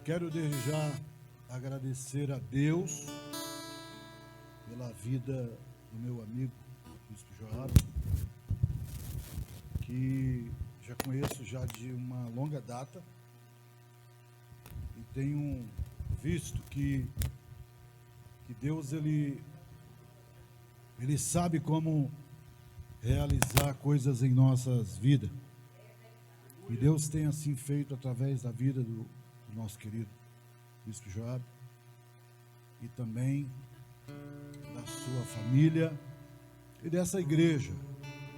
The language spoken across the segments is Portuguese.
Quero desde já agradecer a Deus pela vida do meu amigo Bispo Joab, que já conheço já de uma longa data e tenho visto que Deus ele sabe como realizar coisas em nossas vidas. E Deus tem assim feito através da vida do nosso querido Bispo Joab e também da sua família e dessa igreja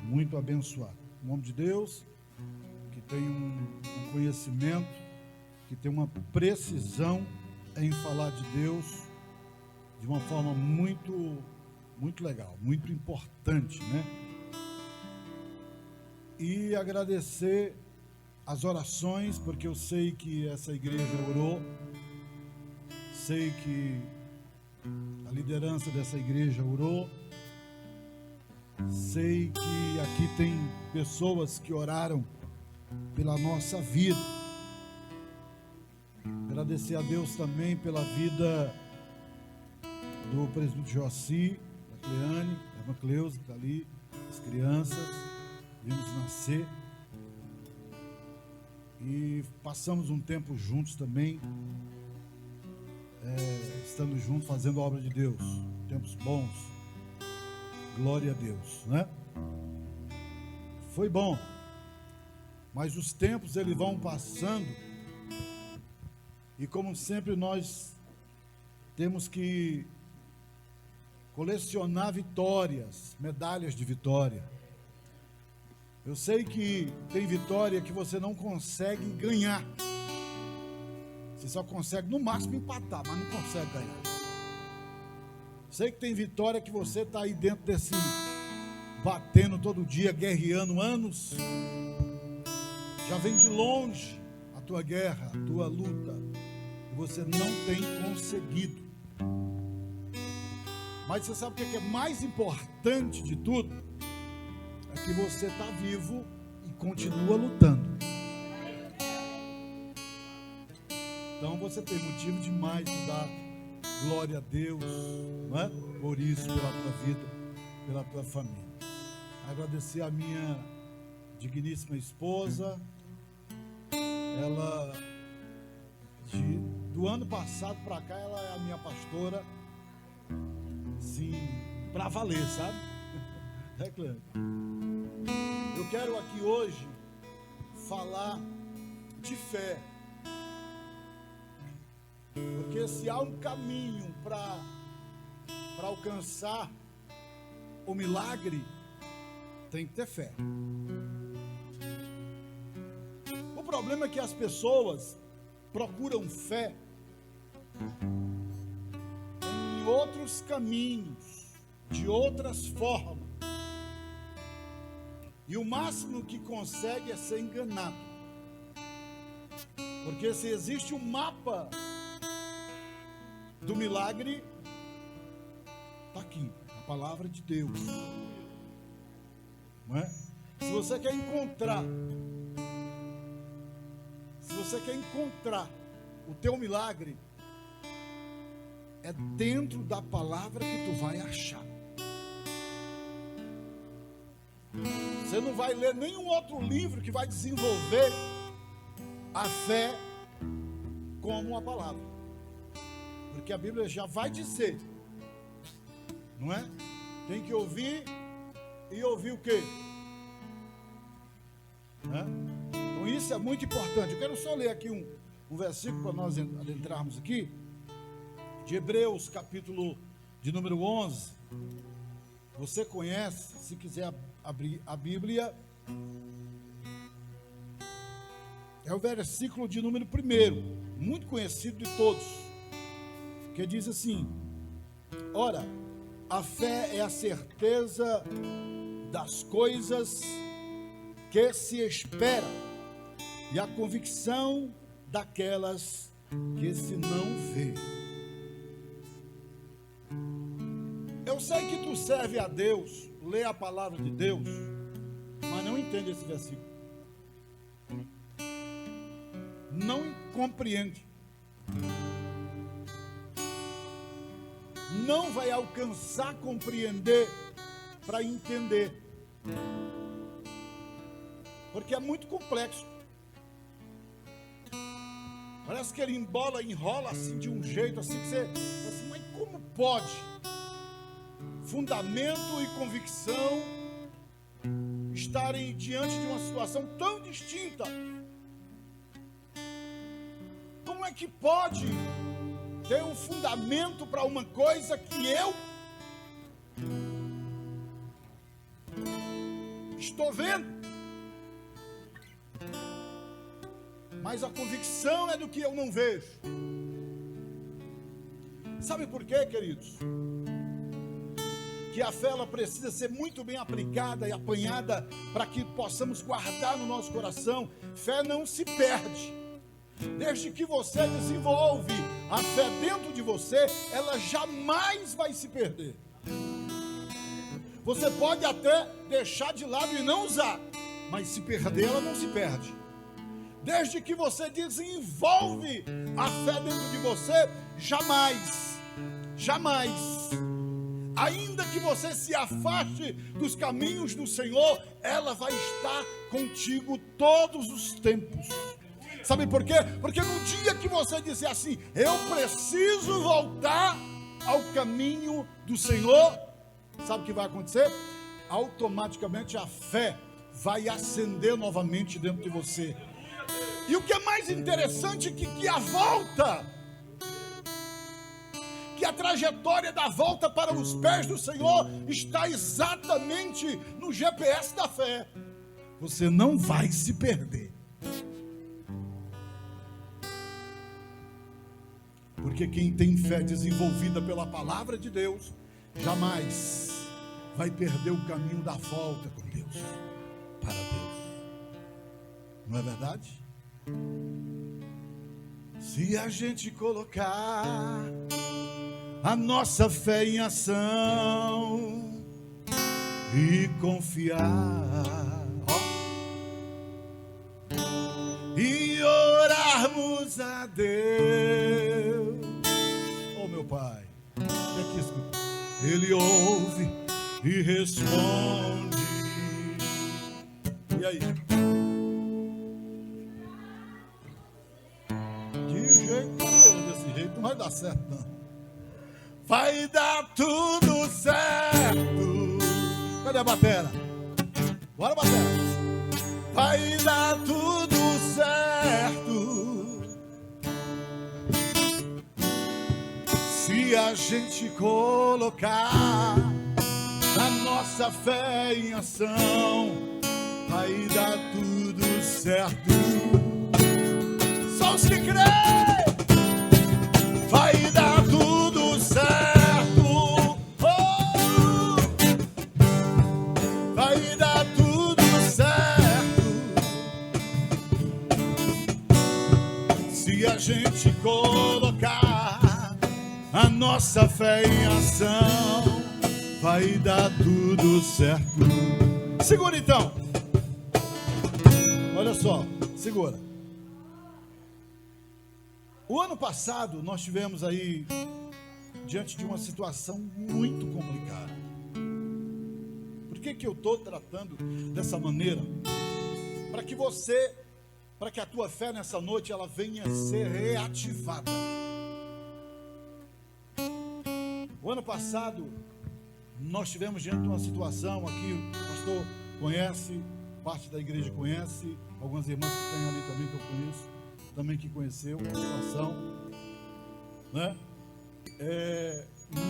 muito abençoada. Um homem de Deus que tem um conhecimento, que tem uma precisão em falar de Deus de uma forma muito legal, muito importante, né? E agradecer as orações, porque eu sei que essa igreja orou, sei que a liderança dessa igreja orou, sei que aqui tem pessoas que oraram pela nossa vida. Agradecer a Deus também pela vida do presbítero Joaci, da Cleane, da irmã Cleusa, que está ali, as crianças, vimos nascer. E passamos um tempo juntos também, estando juntos, fazendo a obra de Deus. Tempos bons, glória a Deus, né? Foi bom, mas os tempos eles vão passando e como sempre nós temos que colecionar vitórias, medalhas de vitória. Eu sei que tem vitória que você não consegue ganhar. Você só consegue, no máximo, empatar, mas não consegue ganhar. Sei que tem vitória que você está aí dentro desse, batendo todo dia, guerreando anos. Já vem de longe a tua guerra, a tua luta. E você não tem conseguido. Mas você sabe o que é mais importante de tudo? É que você está vivo e continua lutando. Então você tem motivo demais de dar glória a Deus, não é? Por isso, pela tua vida, pela tua família. Agradecer a minha digníssima esposa. Ela, do ano passado para cá, ela é a minha pastora, sim, para valer, sabe? É claro. Eu quero aqui hoje falar de fé, porque se há um caminho para alcançar o milagre, tem que ter fé. O problema é que as pessoas procuram fé em outros caminhos, de outras formas. E o máximo que consegue é ser enganado. Porque se existe um mapa do milagre, está aqui, a palavra de Deus. Não é? Se você quer encontrar o teu milagre, é dentro da palavra que tu vai achar. Você não vai ler nenhum outro livro que vai desenvolver a fé como a palavra. Porque a Bíblia já vai dizer, não é? Tem que ouvir e ouvir o quê? Né? Então isso é muito importante. Eu quero só ler aqui um versículo para nós adentrarmos aqui, de Hebreus, capítulo de número 11. Você conhece, se quiser abrir a Bíblia, é o versículo de número 1, muito conhecido de todos, que diz assim: ora, a fé é a certeza das coisas que se espera e a convicção daquelas que se não vê. Eu sei que tu serve a Deus, lê a palavra de Deus, mas não entende esse versículo. Não compreende. não vai alcançar compreender para entender, porque é muito complexo. Parece que ele enrola assim de um jeito assim que você assim, mas como pode? Fundamento e convicção estarem diante de uma situação tão distinta. Como é que pode ter um fundamento para uma coisa que eu estou vendo? Mas a convicção é do que eu não vejo. Sabe por quê, queridos? Que a fé ela precisa ser muito bem aplicada e apanhada para que possamos guardar no nosso coração. Fé não se perde. Desde que você desenvolve a fé dentro de você, ela jamais vai se perder. Você pode até deixar de lado e não usar, mas se perder, ela não se perde. Desde que você desenvolve a fé dentro de você, jamais, ainda que você se afaste dos caminhos do Senhor, ela vai estar contigo todos os tempos. Sabe por quê? Porque no dia que você disser assim, eu preciso voltar ao caminho do Senhor, sabe o que vai acontecer? Automaticamente a fé vai acender novamente dentro de você. E o que é mais interessante é que a volta, que a trajetória da volta para os pés do Senhor está exatamente no GPS da fé. Você não vai se perder. Porque quem tem fé desenvolvida pela palavra de Deus, jamais vai perder o caminho da volta com Deus, para Deus. Não é verdade? Se a gente colocar a nossa fé em ação e confiar, e orarmos a Deus, oh meu Pai, e aqui escuta, Ele ouve e responde. E aí? Desse jeito não vai dar certo, não. Vai dar tudo certo. Cadê a batera? Bora, batera. Vai dar tudo certo se a gente colocar a nossa fé em ação. Vai dar tudo certo. Só os que creem. Vai dar tudo certo. Oh! Vai dar tudo certo se a gente colocar a nossa fé em ação. Vai dar tudo certo. Segura então. Olha só, segura. O ano passado nós tivemos aí diante de uma situação muito complicada. Por que eu estou tratando dessa maneira? Para que a tua fé nessa noite ela venha a ser reativada. O ano passado nós tivemos diante de uma situação aqui, o pastor conhece, parte da igreja conhece, algumas irmãs que tem ali também que eu conheço, também que conheceu a situação, né?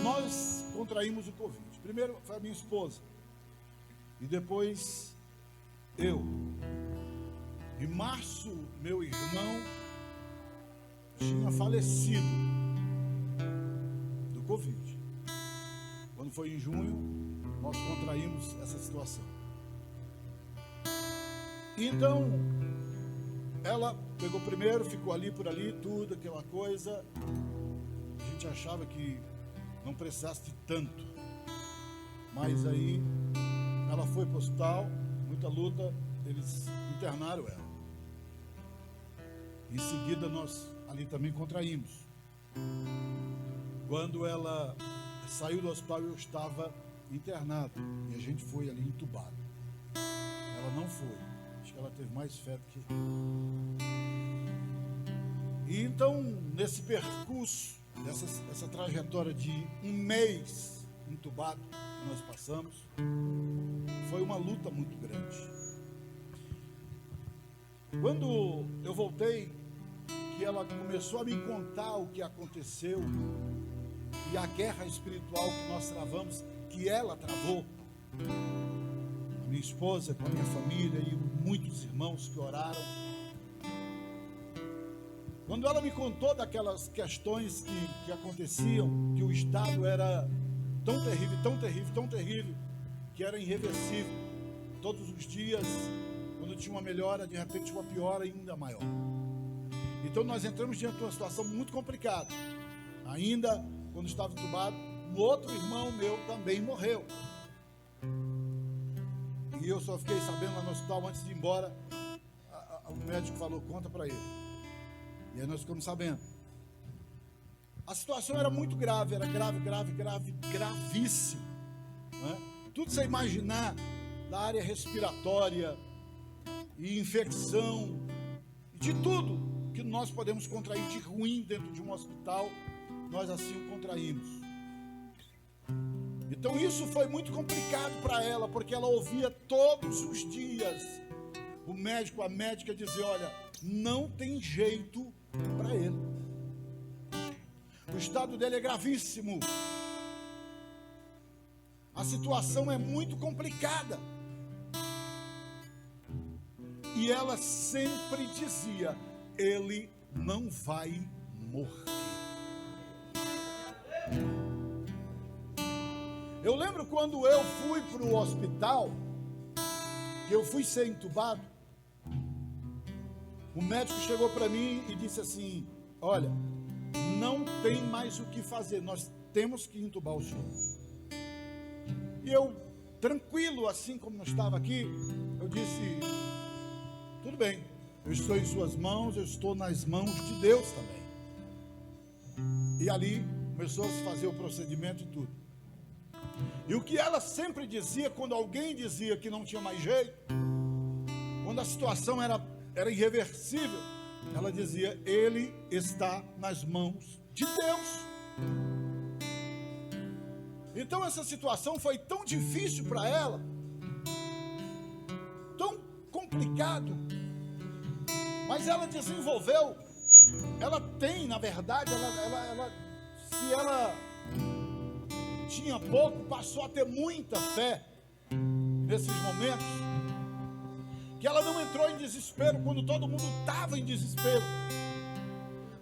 Nós contraímos o Covid. Primeiro foi a minha esposa e depois eu. Em março, meu irmão tinha falecido do Covid. Quando foi em junho, nós contraímos essa situação. Então, ela pegou primeiro, ficou ali por ali, tudo, aquela coisa. A gente achava que não precisasse de tanto. Mas aí, ela foi para o hospital, muita luta, eles internaram ela. Em seguida, nós ali também contraímos. Quando ela saiu do hospital, eu estava internado e a gente foi ali entubado. Ela não foi, acho que ela teve mais fé do que eu. E então, nesse percurso, essa trajetória de um mês entubado que nós passamos, foi uma luta muito grande. Quando eu voltei, que ela começou a me contar o que aconteceu e a guerra espiritual que nós travamos, que ela travou, a minha esposa com a minha família e muitos irmãos que oraram. Quando ela me contou daquelas questões que aconteciam, que o estado era tão terrível, tão terrível, tão terrível, que era irreversível. Todos os dias, quando tinha uma melhora, de repente uma piora ainda maior. Então nós entramos diante de uma situação muito complicada. Ainda, quando estava entubado, um outro irmão meu também morreu. E eu só fiquei sabendo lá no hospital, antes de ir embora, o médico falou, conta para ele. E aí nós ficamos sabendo. A situação era muito grave, era gravíssimo, né? Tudo você imaginar da área respiratória e infecção, de tudo que nós podemos contrair de ruim dentro de um hospital, nós assim o contraímos. Então isso foi muito complicado para ela, porque ela ouvia todos os dias o médico, a médica dizer, olha, não tem jeito para ele. O estado dele é gravíssimo. A situação é muito complicada. E ela sempre dizia, ele não vai morrer. Eu lembro quando eu fui para o hospital, que eu fui ser entubado, o médico chegou para mim e disse assim, olha, não tem mais o que fazer, nós temos que entubar o senhor. E eu, tranquilo, assim como não estava aqui, eu disse, tudo bem, eu estou em suas mãos, eu estou nas mãos de Deus também. E ali começou a se fazer o procedimento e tudo. E o que ela sempre dizia, quando alguém dizia que não tinha mais jeito, quando a situação era irreversível, ela dizia, ele está nas mãos de Deus. Então essa situação foi tão difícil para ela, tão complicado, mas ela desenvolveu, ela tem, na verdade, se ela tinha pouco, passou a ter muita fé nesses momentos, que ela não entrou em desespero quando todo mundo estava em desespero,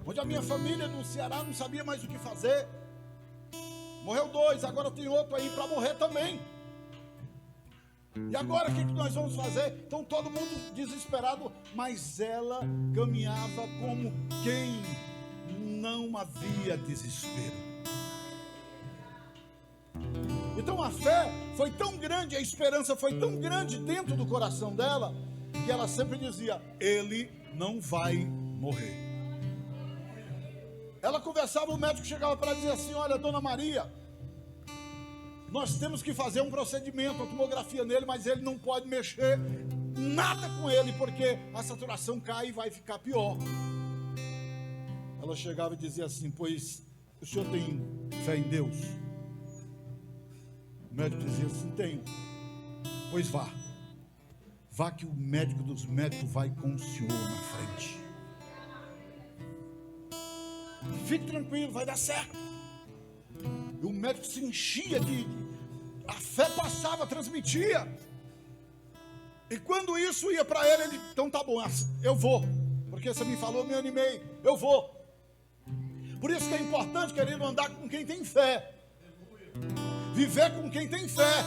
onde a minha família no Ceará não sabia mais o que fazer. Morreu 2, agora tem outro aí para morrer também. E agora o que nós vamos fazer? Então todo mundo desesperado, mas ela caminhava como quem não havia desespero. Então a fé foi tão grande, a esperança foi tão grande dentro do coração dela, que ela sempre dizia, ele não vai morrer. Ela conversava, o médico chegava para ela e dizia assim, olha, dona Maria, nós temos que fazer um procedimento, uma tomografia nele, mas ele não pode mexer nada com ele, porque a saturação cai e vai ficar pior. Ela chegava e dizia assim, pois o senhor tem fé em Deus? O médico dizia assim, tenho. Pois vá que o médico dos médicos vai com o senhor na frente. Fique tranquilo, vai dar certo. E o médico se enchia a fé passava, transmitia. E quando isso ia para ele, então tá bom, eu vou, porque você me falou, me animei, eu vou. Por isso que é importante, querido, andar com quem tem fé, viver com quem tem fé.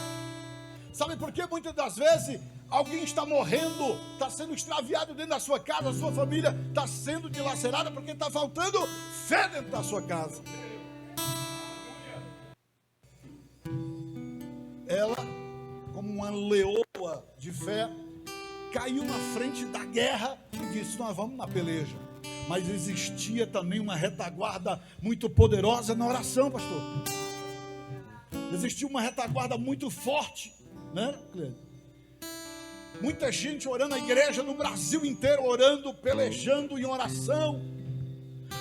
Sabe por quê? Muitas das vezes alguém está morrendo, está sendo extraviado dentro da sua casa, a sua família está sendo dilacerada porque está faltando fé dentro da sua casa. Ela, como uma leoa de fé, caiu na frente da guerra e disse, nós vamos na peleja. mas existia também uma retaguarda muito poderosa na oração, pastor. Existia uma retaguarda muito forte, né, Cleide? Muita gente orando, a igreja no Brasil inteiro orando, pelejando em oração.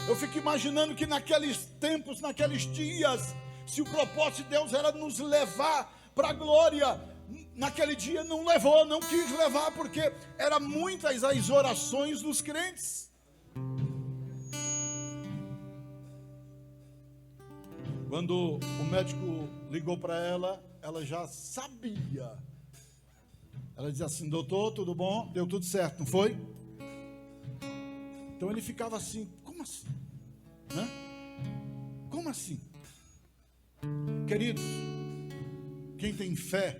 Eu fico imaginando que naqueles tempos, naqueles dias, se o propósito de Deus era nos levar para a glória, naquele dia não levou, não quis levar, porque eram muitas as orações dos crentes. Quando o médico ligou para ela, ela já sabia. Ela dizia assim: doutor, tudo bom? Deu tudo certo, não foi? Então ele ficava assim: como assim? Né? Como assim? Queridos, quem tem fé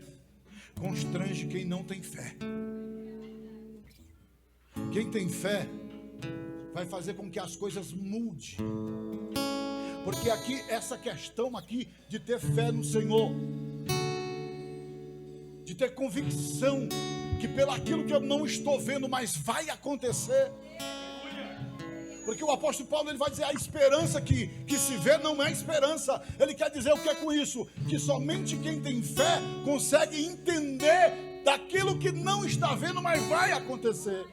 constrange quem não tem fé. Quem tem fé vai fazer com que as coisas mudem. Porque aqui, essa questão aqui de ter fé no Senhor, de ter convicção que pelo aquilo que eu não estou vendo, mas vai acontecer. Porque o apóstolo Paulo, ele vai dizer: a esperança que se vê não é esperança. Ele quer dizer o que é com isso? Que somente quem tem fé consegue entender daquilo que não está vendo, mas vai acontecer.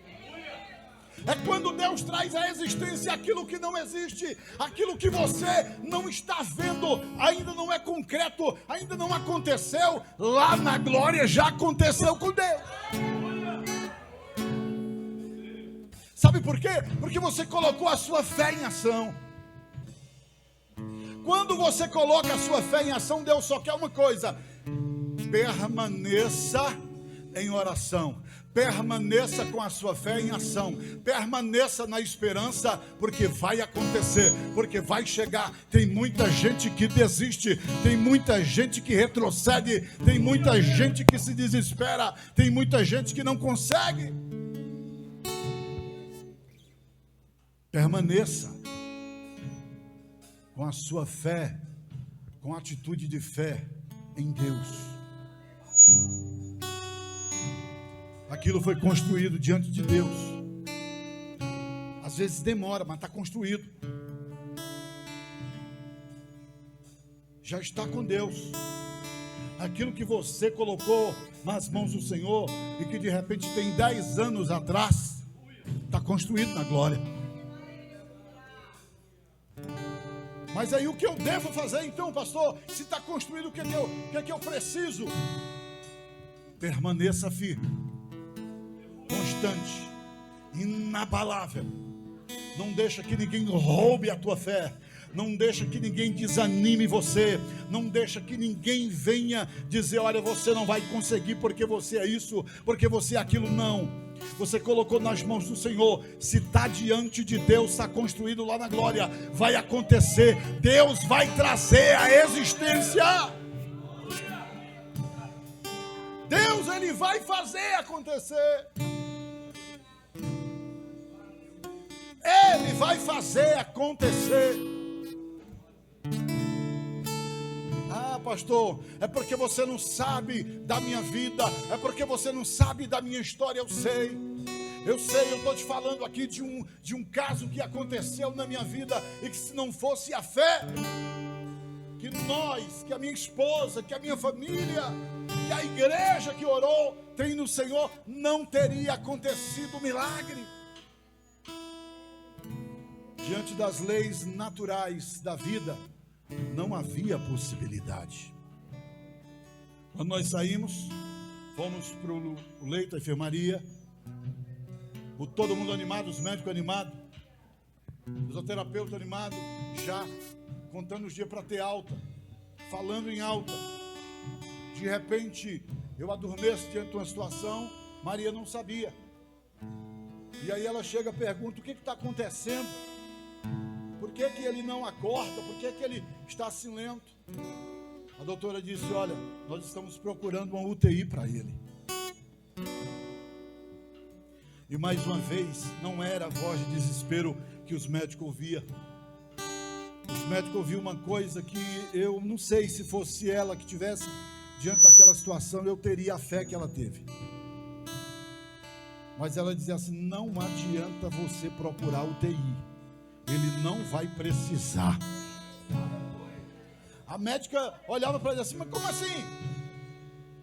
É quando Deus traz à existência aquilo que não existe, aquilo que você não está vendo, ainda não é concreto, ainda não aconteceu. Lá na glória já aconteceu com Deus. Sabe por quê? Porque você colocou a sua fé em ação. Quando você coloca a sua fé em ação, Deus só quer uma coisa: permaneça em oração. Permaneça com a sua fé em ação. Permaneça na esperança, porque vai acontecer, porque vai chegar. Tem muita gente que desiste, tem muita gente que retrocede, tem muita gente que se desespera, tem muita gente que não consegue. Permaneça com a sua fé, com a atitude de fé em Deus. Aquilo foi construído diante de Deus. Às vezes demora, mas está construído. Já está com Deus. Aquilo que você colocou nas mãos do Senhor e que de repente tem 10 anos atrás, está construído na glória. Mas aí o que eu devo fazer então, pastor? Se está construído, o que é que eu preciso? Permaneça firme, constante, inabalável. Não deixa que ninguém roube a tua fé. Não deixa que ninguém desanime você. Não deixa que ninguém venha dizer: olha, você não vai conseguir porque você é isso, porque você é aquilo. Não. Você colocou nas mãos do Senhor. Se está diante de Deus, está construído lá na glória, vai acontecer. Deus vai trazer a existência. Deus, Ele vai fazer acontecer. Ele vai fazer acontecer. Ah, pastor, é porque você não sabe da minha vida, é porque você não sabe da minha história. Eu sei, eu estou te falando aqui de um caso que aconteceu na minha vida, e que se não fosse a fé, que nós, que a minha esposa, que a minha família, que a igreja que orou tem no Senhor, não teria acontecido o milagre. Diante das leis naturais da vida, não havia possibilidade. Quando nós saímos, fomos para o leito da enfermaria, todo mundo animado, os médicos animados, o fisioterapeuta animado, já contando os dias para ter alta, falando em alta. De repente, eu adormeço diante de uma situação, Maria não sabia. E aí ela chega e pergunta: o que está acontecendo? Por que ele não acorda? Por que ele está assim lento? A doutora disse: olha, nós estamos procurando uma UTI para ele. E mais uma vez, não era a voz de desespero que os médicos ouviam. Os médicos ouviam uma coisa que eu não sei, se fosse ela que tivesse diante daquela situação, eu teria a fé que ela teve. Mas ela dizia assim: não adianta você procurar UTI, ele não vai precisar. A médica olhava para ele assim: mas como assim?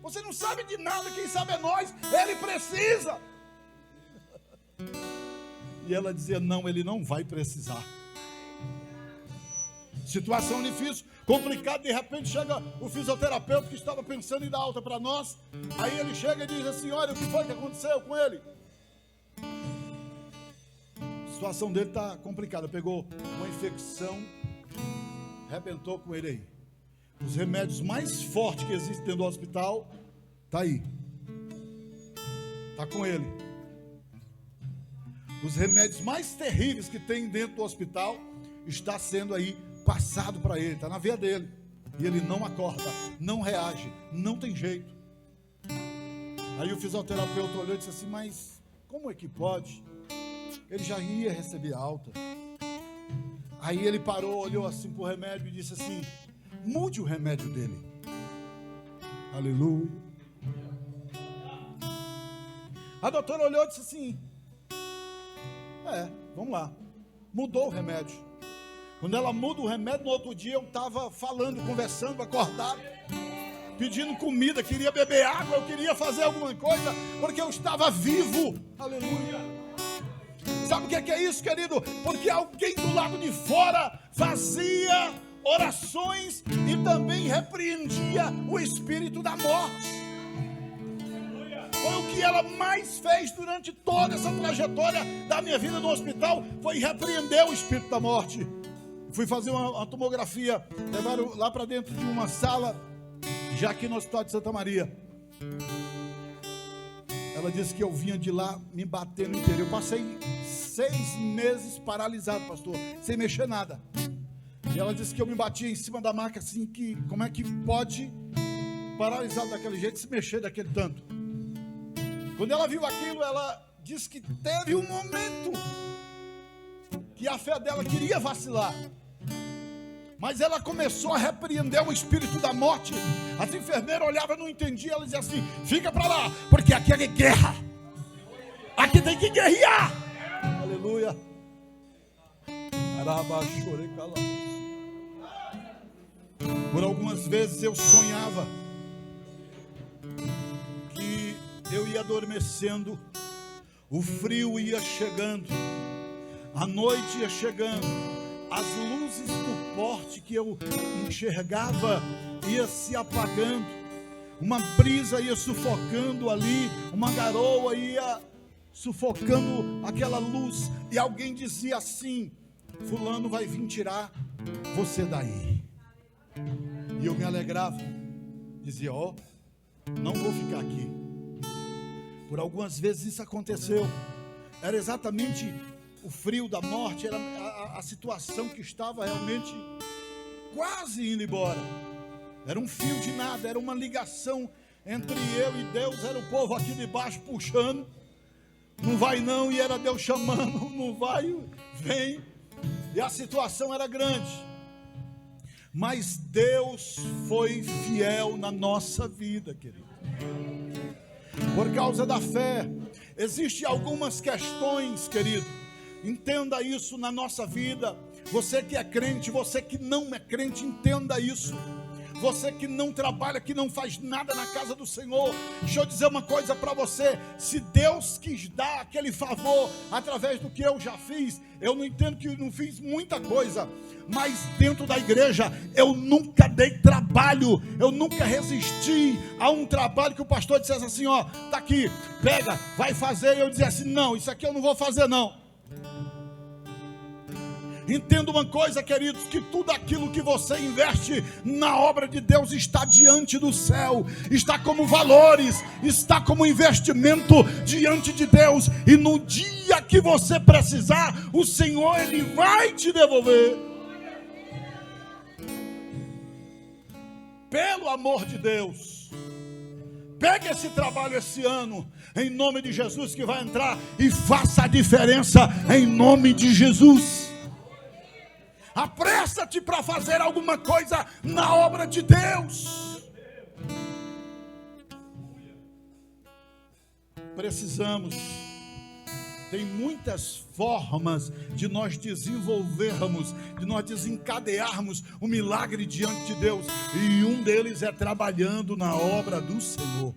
Você não sabe de nada, quem sabe é nós, ele precisa. E ela dizia: não, ele não vai precisar. Situação difícil, complicada. De repente chega o fisioterapeuta que estava pensando em dar alta para nós. Aí ele chega e diz assim: olha, o que foi que aconteceu com ele? A situação dele está complicada, pegou uma infecção, arrebentou com ele aí. Os remédios mais fortes que existem dentro do hospital, está aí, está com ele. Os remédios mais terríveis que tem dentro do hospital, está sendo aí passado para ele, está na veia dele. E ele não acorda, não reage, não tem jeito. Aí o fisioterapeuta olhou e disse assim: mas como é que pode? Ele já ia receber alta. Aí ele parou, olhou assim para o remédio e disse assim: mude o remédio dele. Aleluia. A doutora olhou e disse assim: vamos lá. Mudou o remédio. Quando ela muda o remédio, no outro dia eu estava falando, conversando, acordado, pedindo comida, queria beber água, eu queria fazer alguma coisa, porque eu estava vivo. Aleluia. Sabe o que é isso, querido? Porque alguém do lado de fora fazia orações e também repreendia o espírito da morte. Foi o que ela mais fez durante toda essa trajetória da minha vida no hospital, foi repreender o espírito da morte. Fui fazer uma tomografia, levaram lá para dentro de uma sala, já aqui no Hospital de Santa Maria. Ela disse que eu vinha de lá me batendo inteiro. Eu passei 6 meses paralisado, pastor, sem mexer nada. E ela disse que eu me batia em cima da maca assim, que como é que pode paralisado daquele jeito, se mexer daquele tanto. Quando ela viu aquilo, ela disse que teve um momento que a fé dela queria vacilar, mas ela começou a repreender o espírito da morte. As enfermeiras olhavam, não entendiam, ela dizia assim: fica para lá, porque aqui é guerra, aqui tem que guerrear. Aleluia. Por algumas vezes eu sonhava que eu ia adormecendo, o frio ia chegando, a noite ia chegando, as luzes do porte que eu enxergava ia se apagando, uma brisa ia sufocando ali, uma garoa ia sufocando aquela luz, e alguém dizia assim: fulano vai vir tirar você daí. E eu me alegrava, dizia: ó, não vou ficar aqui. Por algumas vezes isso aconteceu. Era exatamente o frio da morte, era a situação que estava realmente quase indo embora. Era um fio de nada, era uma ligação entre eu e Deus, era o povo aqui de baixo puxando, não vai não, e era Deus chamando, não vai, vem, e a situação era grande. Mas Deus foi fiel na nossa vida, querido. Por causa da fé, existem algumas questões, querido, entenda isso na nossa vida. Você que é crente, você que não é crente, entenda isso. Você que não trabalha, que não faz nada na casa do Senhor, deixa eu dizer uma coisa para você: se Deus quis dar aquele favor através do que eu já fiz, eu não entendo que eu não fiz muita coisa, mas dentro da igreja eu nunca dei trabalho, eu nunca resisti a um trabalho que o pastor dissesse assim: ó, tá aqui, pega, vai fazer, e eu dizia assim: não, isso aqui eu não vou fazer não. Entenda uma coisa, queridos, que tudo aquilo que você investe na obra de Deus está diante do céu, está como valores, está como investimento diante de Deus, e no dia que você precisar, o Senhor, Ele vai te devolver. Pelo amor de Deus, pegue esse trabalho esse ano, em nome de Jesus, que vai entrar, e faça a diferença em nome de Jesus. Apressa-te para fazer alguma coisa na obra de Deus. Precisamos Tem muitas formas de nós desenvolvermos, de nós desencadearmos o milagre diante de Deus, e um deles é trabalhando na obra do Senhor.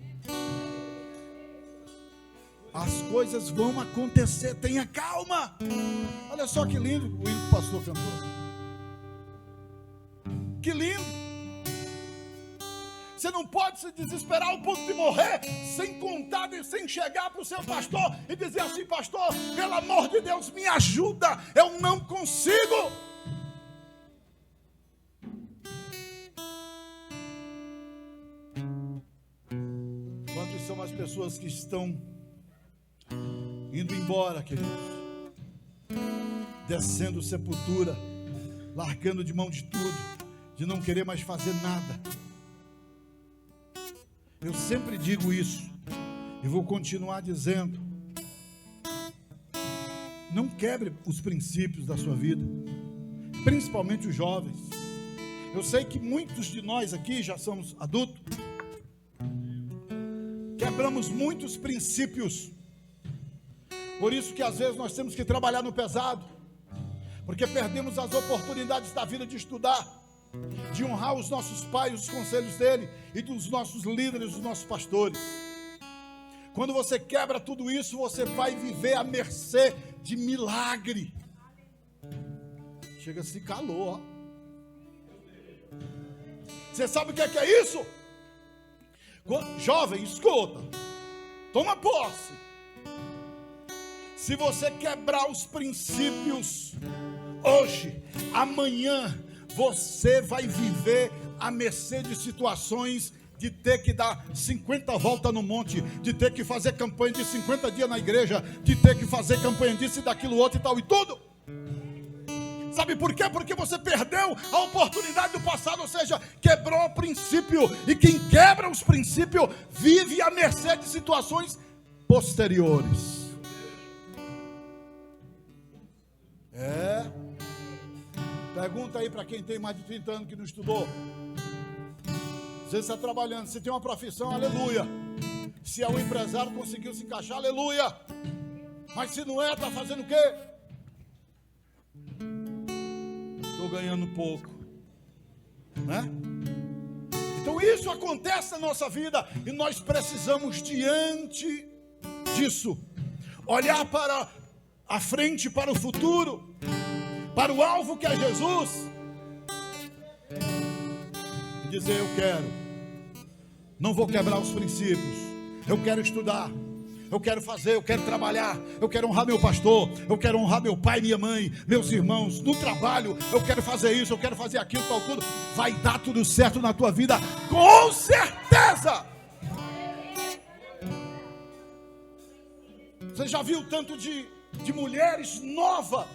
As coisas vão acontecer, tenha calma. Olha só que lindo o hino que o pastor cantou. Que lindo. Você não pode se desesperar ao ponto de morrer sem contar e sem chegar para o seu pastor e dizer assim: pastor, pelo amor de Deus, me ajuda, eu não consigo. Quantas são as pessoas que estão indo embora, queridos, descendo sepultura, largando de mão de tudo, de não querer mais fazer nada? Eu sempre digo isso e vou continuar dizendo: não quebre os princípios da sua vida, principalmente os jovens. Eu sei que muitos de nós aqui já somos adultos, quebramos muitos princípios, por isso que às vezes nós temos que trabalhar no pesado, porque perdemos as oportunidades da vida de estudar, de honrar os nossos pais, os conselhos dele e dos nossos líderes, dos nossos pastores. Quando você quebra tudo isso, você vai viver à mercê de milagre. Chega, se calou, ó. Você sabe o que é isso? Jovem, escuta, toma posse. Se você quebrar os princípios hoje, amanhã você vai viver à mercê de situações, de ter que dar 50 voltas no monte, de ter que fazer campanha de 50 dias na igreja, de ter que fazer campanha disso e daquilo outro e tal e tudo. Sabe por quê? Porque você perdeu a oportunidade do passado, ou seja, quebrou o princípio. E quem quebra os princípios vive à mercê de situações posteriores. Pergunta aí para quem tem mais de 30 anos que não estudou. Você está trabalhando, se tem uma profissão, aleluia. Se é um empresário, conseguiu se encaixar, aleluia. Mas se não é, está fazendo o quê? Estou ganhando pouco, né? Então isso acontece na nossa vida e nós precisamos, diante disso, olhar para a frente, para o futuro, para o alvo que é Jesus, e dizer: eu quero, não vou quebrar os princípios, eu quero estudar, eu quero fazer, eu quero trabalhar, eu quero honrar meu pastor, eu quero honrar meu pai, minha mãe, meus irmãos, no trabalho, eu quero fazer isso, eu quero fazer aquilo, tal, tudo. Vai dar tudo certo na tua vida, com certeza. Você já viu tanto de mulheres novas?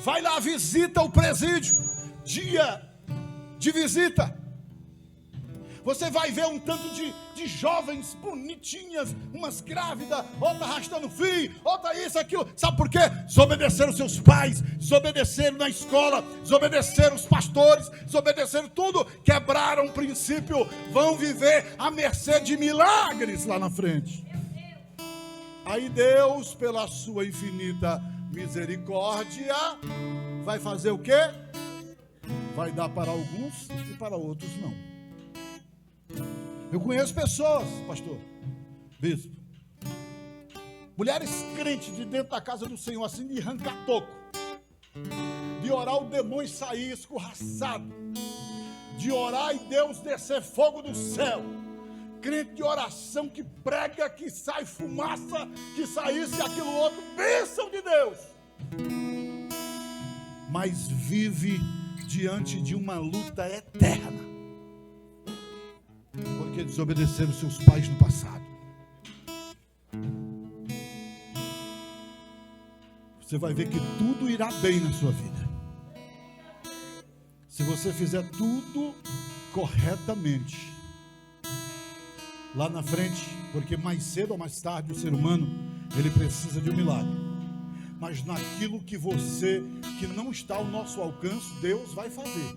Vai lá, visita o presídio, dia de visita. Você vai ver um tanto de jovens bonitinhas, umas grávidas, outra arrastando fio, outra isso, aquilo. Sabe por quê? Desobedeceram seus pais, desobedeceram na escola, desobedeceram os pastores, desobedeceram tudo, quebraram o princípio, vão viver à mercê de milagres lá na frente. Aí Deus, pela sua infinita misericórdia, vai fazer o quê? Vai dar para alguns e para outros não. Eu conheço pessoas, pastor, bispo, mulheres crentes de dentro da casa do Senhor, assim, de arrancar toco, de orar o demônio sair escorraçado, de orar e Deus descer fogo do céu, crente de oração que prega, que sai fumaça, que sai isso e aquilo outro, bênção de Deus, mas vive diante de uma luta eterna, porque desobedeceram seus pais no passado. Você vai ver que tudo irá bem na sua vida, se você fizer tudo corretamente lá na frente, porque mais cedo ou mais tarde o ser humano, ele precisa de um milagre, mas naquilo que não está ao nosso alcance, Deus vai fazer,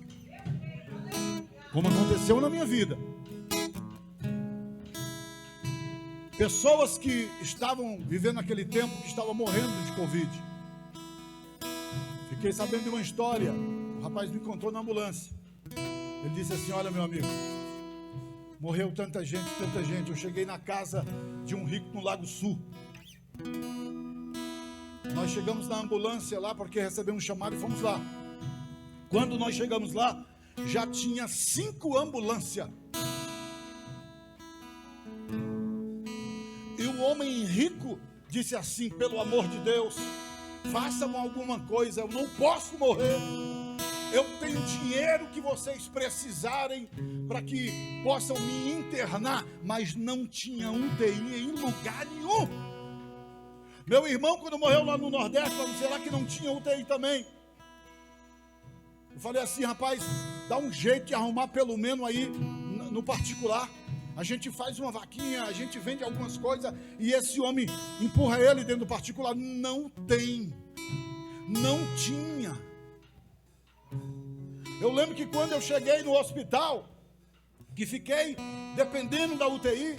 como aconteceu na minha vida. pessoas que estavam vivendo naquele tempo, que estavam morrendo de Covid. Fiquei sabendo de uma história. O rapaz me contou na ambulância. Ele disse assim: olha, meu amigo, morreu tanta gente. Eu cheguei na casa de um rico no Lago Sul. Nós chegamos na ambulância lá porque recebemos um chamado e fomos lá. Quando nós chegamos lá, já tinha 5 ambulâncias. E o homem rico disse assim: pelo amor de Deus, façam alguma coisa, eu não posso morrer. Eu tenho dinheiro que vocês precisarem para que possam me internar, mas não tinha UTI em lugar nenhum. Meu irmão, quando morreu lá no Nordeste, será que não tinha UTI também? Eu falei assim: rapaz, dá um jeito de arrumar pelo menos aí no particular. A gente faz uma vaquinha, a gente vende algumas coisas e esse homem empurra ele dentro do particular. Não tem, não tinha. Eu lembro que quando eu cheguei no hospital, que fiquei dependendo da UTI,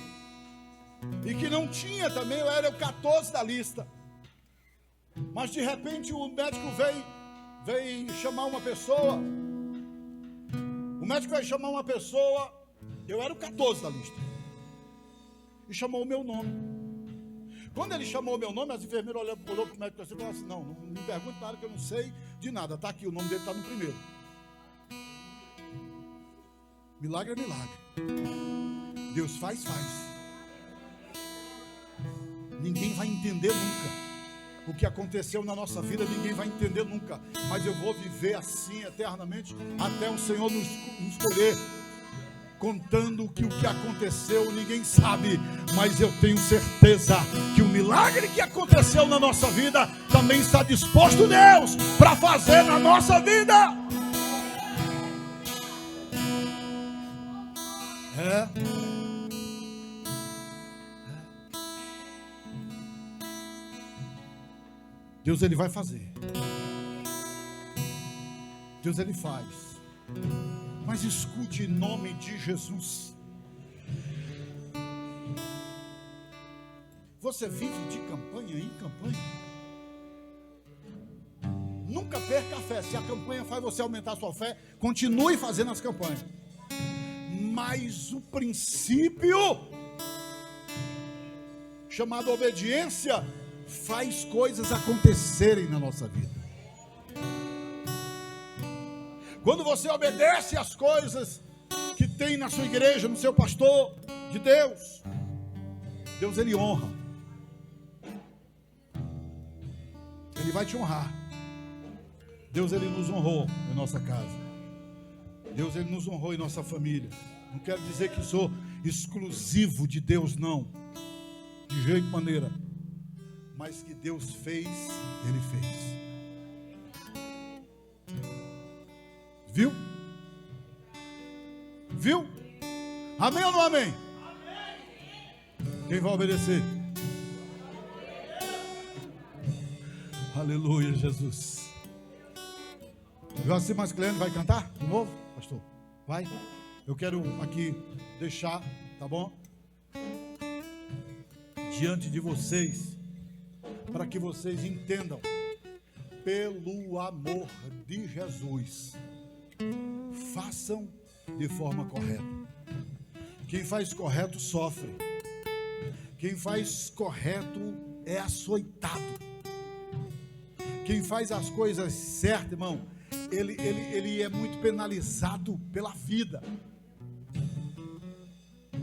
e que não tinha também, eu era o 14 da lista. Mas de repente o médico veio chamar uma pessoa. O médico veio chamar uma pessoa, eu era o 14 da lista. E chamou o meu nome. Quando ele chamou o meu nome, as enfermeiras olhou para o médico e falaram assim: não me pergunte nada que eu não sei de nada. Está aqui, o nome dele está no primeiro. Milagre é milagre. Deus faz. Ninguém vai entender nunca o que aconteceu na nossa vida, ninguém vai entender nunca. Mas eu vou viver assim eternamente até o Senhor nos escolher, contando que o que aconteceu ninguém sabe, mas eu tenho certeza que o milagre que aconteceu na nossa vida também está disposto Deus para fazer na nossa vida. Deus, Ele vai fazer. Deus, Ele faz. Mas escute em nome de Jesus. Você vive de campanha em campanha. Nunca perca a fé. Se a campanha faz você aumentar a sua fé, continue fazendo as campanhas. Mas o princípio chamado obediência faz coisas acontecerem na nossa vida. Quando você obedece às coisas que tem na sua igreja, no seu pastor de Deus, Deus, Ele honra. Ele vai te honrar. Deus, Ele nos honrou em nossa casa. Deus, Ele nos honrou em nossa família. Não quero dizer que sou exclusivo de Deus, não, de jeito e maneira. Mas que Deus fez, Ele fez. Viu? Viu? Amém ou não amém? Quem vai obedecer? Aleluia, Jesus. Joacir Masclene vai cantar de novo, pastor? Vai? Eu quero aqui deixar, tá bom? Diante de vocês, para que vocês entendam, pelo amor de Jesus, façam de forma correta. Quem faz correto sofre. Quem faz correto é açoitado. Quem faz as coisas certas, irmão, ele é muito penalizado pela vida.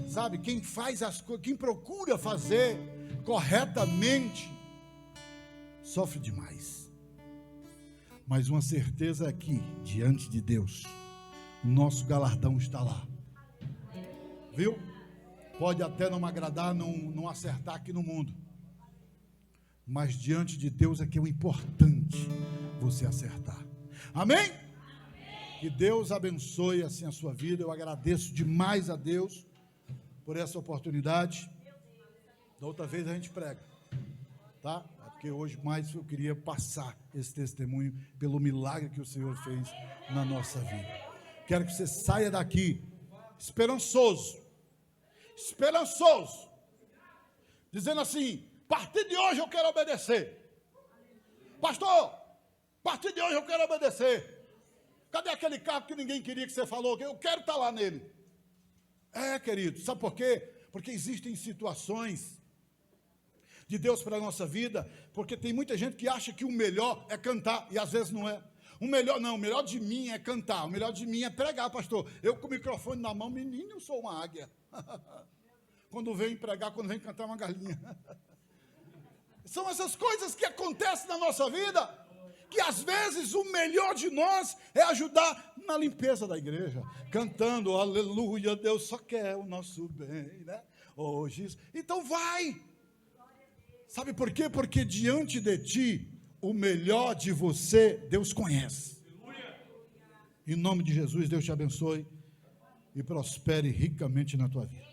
Sabe, quem faz as coisas, quem procura fazer corretamente, sofre demais. Mas uma certeza é que, diante de Deus, o nosso galardão está lá. Viu? Pode até não agradar, não acertar aqui no mundo. Mas diante de Deus é que é o importante você acertar. Amém? Amém? Que Deus abençoe assim a sua vida. Eu agradeço demais a Deus por essa oportunidade. Da outra vez a gente prega, tá? Porque hoje mais eu queria passar esse testemunho pelo milagre que o Senhor fez na nossa vida. Quero que você saia daqui esperançoso, dizendo assim: a partir de hoje eu quero obedecer. Pastor, a partir de hoje eu quero obedecer. Cadê aquele carro que ninguém queria que você falou? Eu quero estar lá nele. Querido, sabe por quê? Porque existem situações de Deus para a nossa vida, porque tem muita gente que acha que o melhor é cantar, e às vezes não é. O melhor de mim é cantar, o melhor de mim é pregar, pastor. Eu com o microfone na mão, menino, eu sou uma águia. Quando venho pregar, quando venho cantar, uma galinha. São essas coisas que acontecem na nossa vida, que às vezes o melhor de nós é ajudar na limpeza da igreja, cantando, aleluia, Deus só quer o nosso bem, né? Hoje, então vai. Sabe por quê? Porque diante de ti, o melhor de você, Deus conhece. Em nome de Jesus, Deus te abençoe e prospere ricamente na tua vida.